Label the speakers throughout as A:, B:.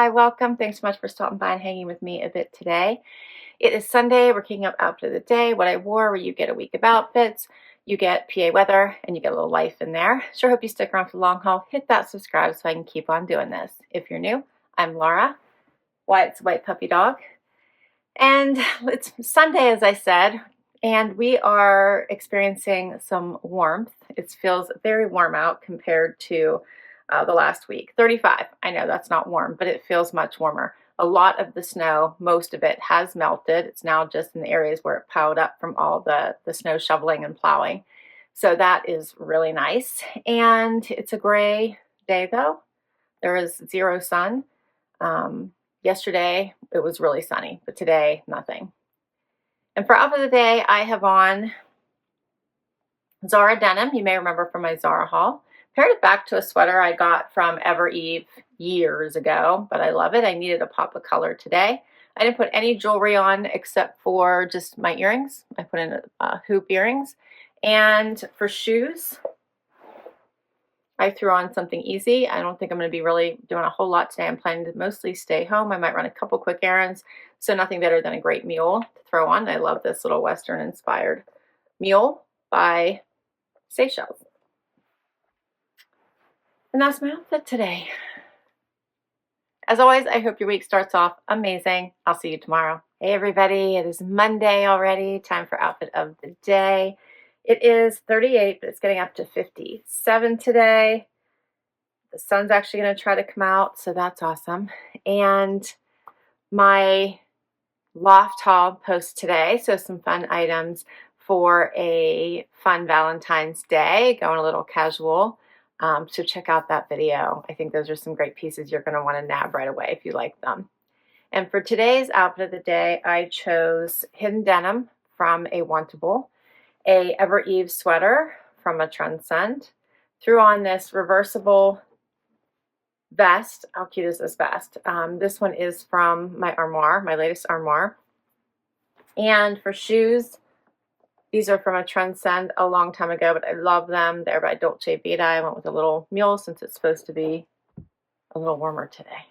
A: Hi, welcome. Thanks so much for stopping by and hanging with me a bit today. It is Sunday. We're kicking up outfit of the day. What I wore, where you get a week of outfits, you get PA weather, and you get a little life in there. Sure hope you stick around for the long haul. Hit that subscribe so I can keep on doing this. If you're new, I'm Laura. Wyatt's a white puppy dog. And it's Sunday, as I said, and we are experiencing some warmth. It feels very warm out compared to the last week. 35. I know that's not warm, but it feels much warmer. A lot of the snow, most of it has melted. It's now just in the areas where it piled up from all the snow shoveling and plowing. So that is really nice. And it's a gray day though. There is zero sun. Yesterday it was really sunny, but today nothing. And for outfit of the day, I have on Zara denim. You may remember from my Zara haul. Paired it back to a sweater I got from Evereve years ago, but I love it. I needed a pop of color today. I didn't put any jewelry on except for just my earrings. I put in hoop earrings. And for shoes, I threw on something easy. I don't think I'm going to be really doing a whole lot today. I'm planning to mostly stay home. I might run a couple quick errands, so nothing better than a great mule to throw on. I love this little Western-inspired mule by Seychelles. And that's my outfit today. As always, I hope your week starts off amazing. I'll see you tomorrow. Hey everybody, it is Monday already. Time for outfit of the day. It is 38, but it's getting up to 57 today. The sun's actually going to try to come out, so that's awesome. And my Loft haul post today, so some fun items for a fun Valentine's Day, going a little casual. So check out that video. I think those are some great pieces you're going to want to nab right away if you like them. And for today's outfit of the day, I chose hidden denim from a Wantable, a Evereve sweater from a Trendsend, threw on this reversible vest. How cute is this vest? This one is from my Armoire, my latest Armoire. And for shoes, these are from a Trendsend a long time ago, but I love them. They're by Dolce Vita. I went with a little mule since it's supposed to be a little warmer today.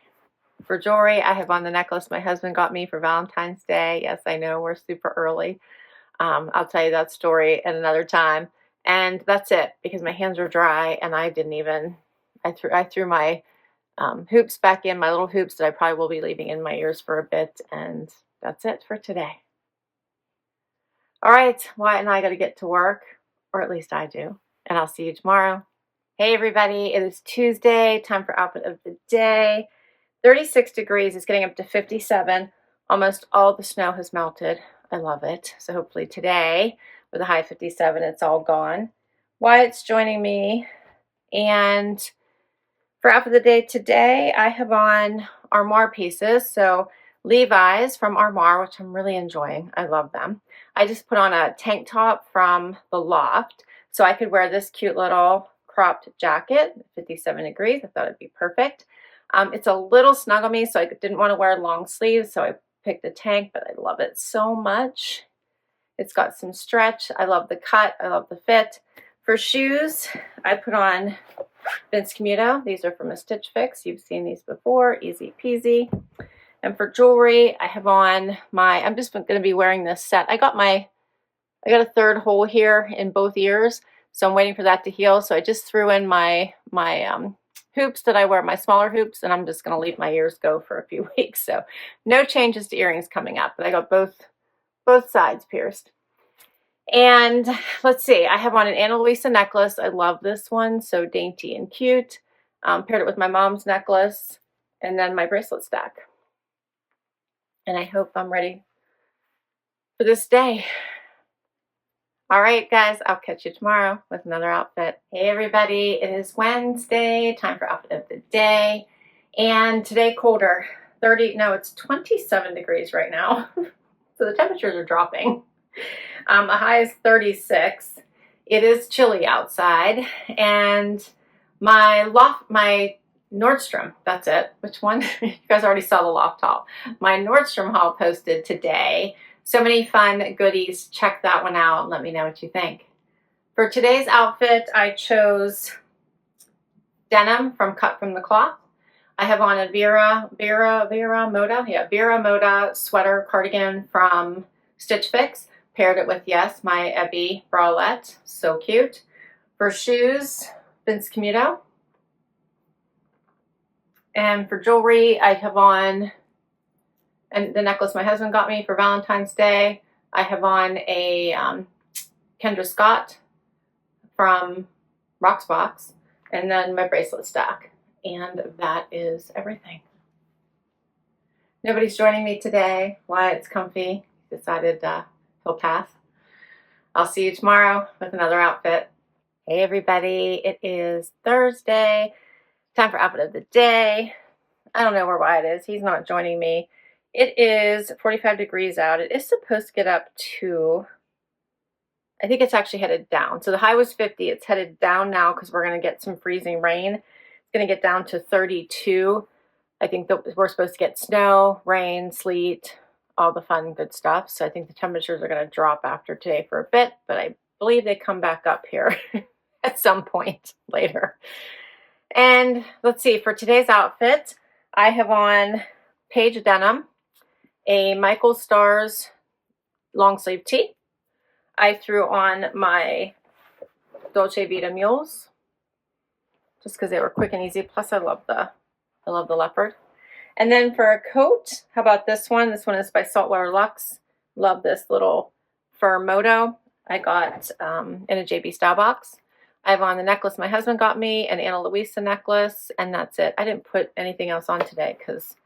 A: For jewelry, I have on the necklace my husband got me for Valentine's Day. Yes, I know we're super early. I'll tell you that story at another time. And that's it, because my hands are dry and I didn't even, I threw my hoops back in, my little hoops that I probably will be leaving in my ears for a bit. And that's it for today. All right, Wyatt and I got to get to work, or at least I do, and I'll see you tomorrow. Hey everybody, it is Tuesday, time for outfit of the day. 36 degrees, it's getting up to 57. Almost all the snow has melted. I love it. So hopefully today, with a high 57, it's all gone. Wyatt's joining me, and for outfit of the day today, I have on Armoire pieces. So Levi's from Armoire, which I'm really enjoying. I love them. I just put on a tank top from the Loft so I could wear this cute little cropped jacket, 57 degrees. I thought it'd be perfect. It's a little snug on me, so I didn't want to wear long sleeves, so I picked the tank, but I love it so much. It's got some stretch. I love the cut. I love the fit. For shoes, I put on Vince Camuto. These are from a Stitch Fix. You've seen these before. Easy peasy. And for jewelry, I have on my, I'm just going to be wearing this set. I got a third hole here in both ears, so I'm waiting for that to heal. So I just threw in my hoops that I wear, my smaller hoops, and I'm just going to leave my ears go for a few weeks. So no changes to earrings coming up, but I got both sides pierced. And let's see, I have on an Ana Luisa necklace. I love this one, so dainty and cute. Paired it with my mom's necklace, and then my bracelet stack. And I hope I'm ready for this day. All right, guys, I'll catch you tomorrow with another outfit. Hey, everybody, it is Wednesday, time for outfit of the day. And today, colder. It's 27 degrees right now. So the temperatures are dropping. A high is 36. It is chilly outside. And my Nordstrom, that's it. Which one? You guys already saw the Loft haul. My Nordstrom haul posted today. So many fun goodies. Check that one out and let me know what you think. For today's outfit, I chose denim from Cut from the Cloth. I have on a Vera Moda, yeah, Vera Moda sweater cardigan from Stitch Fix. Paired it with, yes, my Evereve bralette, so cute. For shoes, Camuto. And for jewelry, I have on, and the necklace my husband got me for Valentine's Day. I have on a Kendra Scott from Roxbox, and then my bracelet stack. And that is everything. Nobody's joining me today. Wyatt's comfy. Decided he'll pass. I'll see you tomorrow with another outfit. Hey everybody, it is Thursday. Time for outfit of the day. I don't know where Wyatt is. He's not joining me. It is 45 degrees out. It is supposed to get up to, I think it's actually headed down. So the high was 50. It's headed down now because we're going to get some freezing rain. It's going to get down to 32. I think that we're supposed to get snow, rain, sleet, all the fun good stuff. So I think the temperatures are going to drop after today for a bit, but I believe they come back up here at some point later. And let's see, for today's outfit, I have on Paige denim, a Michael Stars long sleeve tee. I threw on my Dolce Vita mules just because they were quick and easy. Plus I love the leopard. And then for a coat, how about this one? This one is by Saltwater Luxe. Love this little fur moto. I got in a JB Stylebox. I have on the necklace my husband got me, an Ana Luisa necklace, and that's it. I didn't put anything else on today because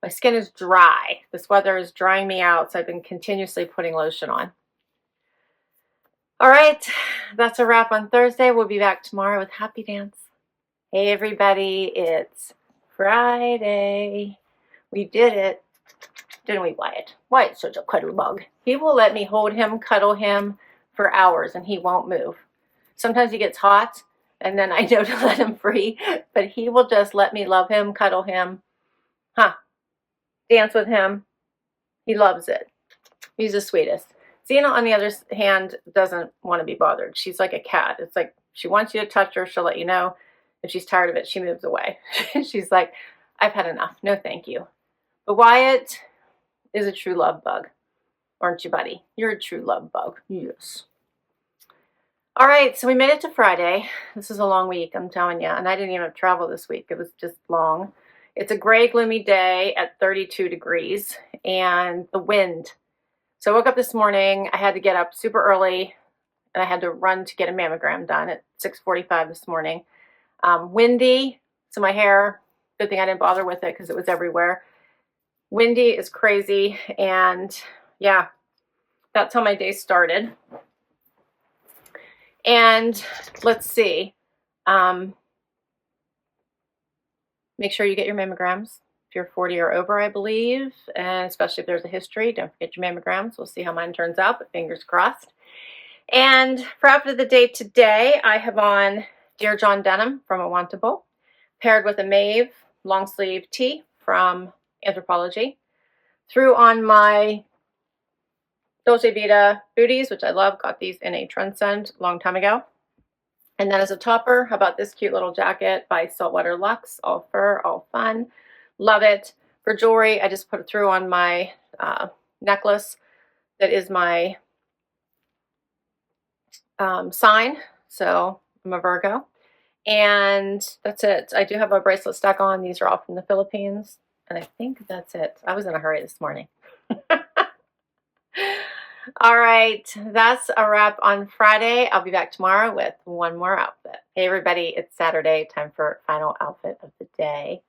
A: my skin is dry. This weather is drying me out, so I've been continuously putting lotion on. All right, that's a wrap on Thursday. We'll be back tomorrow with Happy Dance. Hey everybody, it's Friday. We did it. Didn't we, Wyatt? Wyatt's such a cuddle bug. He will let me hold him, cuddle him for hours, and he won't move. Sometimes he gets hot, and then I know to let him free, but he will just let me love him, cuddle him, dance with him. He loves it. He's the sweetest. Zena, on the other hand, doesn't want to be bothered. She's like a cat. It's like she wants you to touch her. She'll let you know. If she's tired of it, she moves away. She's like, I've had enough. No, thank you. But Wyatt is a true love bug. Aren't you, buddy? You're a true love bug. Yes. All right, so we made it to Friday. This is a long week, I'm telling you. And I didn't even have travel this week. It was just long. It's a gray, gloomy day at 32 degrees and the wind. So I woke up this morning. I had to get up super early and I had to run to get a mammogram done at 6:45 this morning. Windy, so my hair, good thing I didn't bother with it because it was everywhere. Windy is crazy, and yeah, that's how my day started. And let's see, make sure you get your mammograms if you're 40 or over, I believe, and especially if there's a history, don't forget your mammograms. We'll see how mine turns out, but fingers crossed. And for outfit of the day today, I have on Dear John denim from Wantable, paired with a Maeve long sleeve tee from Anthropology. Threw on my Dolce Vita booties, which I love. Got these in a Trendsend a long time ago. And then as a topper, how about this cute little jacket by Saltwater Luxe, all fur, all fun. Love it. For jewelry, I just put it through on my necklace. That is my sign. So I'm a Virgo. And that's it. I do have a bracelet stack on. These are all from the Philippines. And I think that's it. I was in a hurry this morning. All right. That's a wrap on Friday. I'll be back tomorrow with one more outfit. Hey, everybody. It's Saturday. Time for final outfit of the day.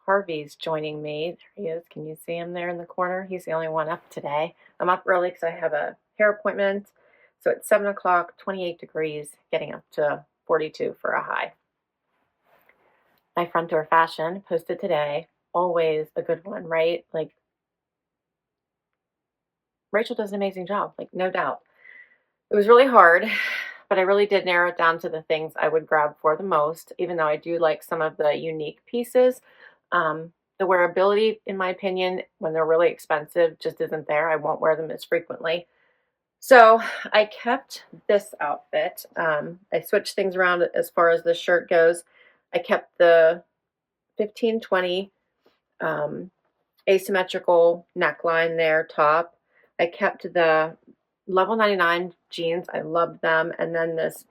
A: Harvey's joining me. There he is. Can you see him there in the corner? He's the only one up today. I'm up early because I have a hair appointment. So it's 7 o'clock, 28 degrees, getting up to 42 for a high. My front door fashion posted today. Always a good one, right? Like, Rachel does an amazing job, like, no doubt. It was really hard, but I really did narrow it down to the things I would grab for the most, even though I do like some of the unique pieces. The wearability, in my opinion, when they're really expensive, just isn't there. I won't wear them as frequently. So I kept this outfit. I switched things around as far as the shirt goes. I kept the 1520 asymmetrical neckline there, top. I kept the level 99 jeans. I loved them. And then this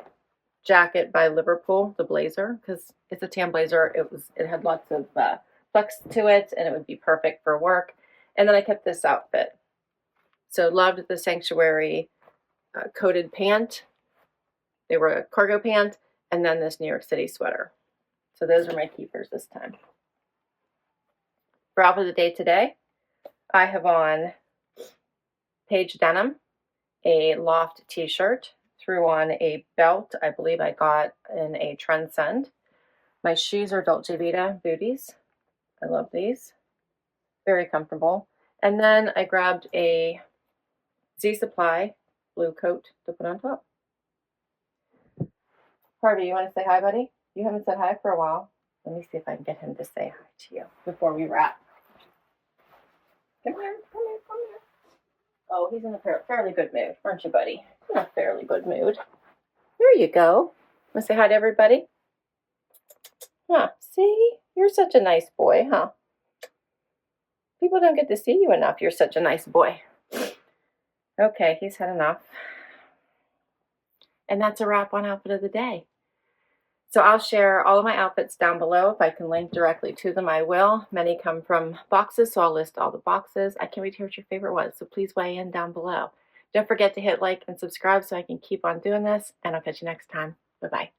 A: jacket by Liverpool, the blazer, because it's a tan blazer. It had lots of flex to it, and it would be perfect for work. And then I kept this outfit. So loved the Sanctuary coated pant. They were a cargo pant, and then this New York City sweater. So those are my keepers this time. For outfit of the day today, I have on Paige denim, a Loft t-shirt, threw on a belt I believe I got in a Trendsend. My shoes are Dolce Vita booties. I love these. Very comfortable. And then I grabbed a Z Supply blue coat to put on top. Harvey, you want to say hi, buddy? You haven't said hi for a while. Let me see if I can get him to say hi to you before we wrap. Come here, come here, come here. Oh, he's in a fairly good mood, aren't you, buddy? In a fairly good mood. There you go. Want to say hi to everybody? Huh, see? You're such a nice boy, huh? People don't get to see you enough. You're such a nice boy. Okay, he's had enough. And that's a wrap on outfit of the day. So I'll share all of my outfits down below. If I can link directly to them, I will. Many come from boxes, so I'll list all the boxes. I can't wait to hear what your favorite was, so please weigh in down below. Don't forget to hit like and subscribe so I can keep on doing this, and I'll catch you next time. Bye-bye.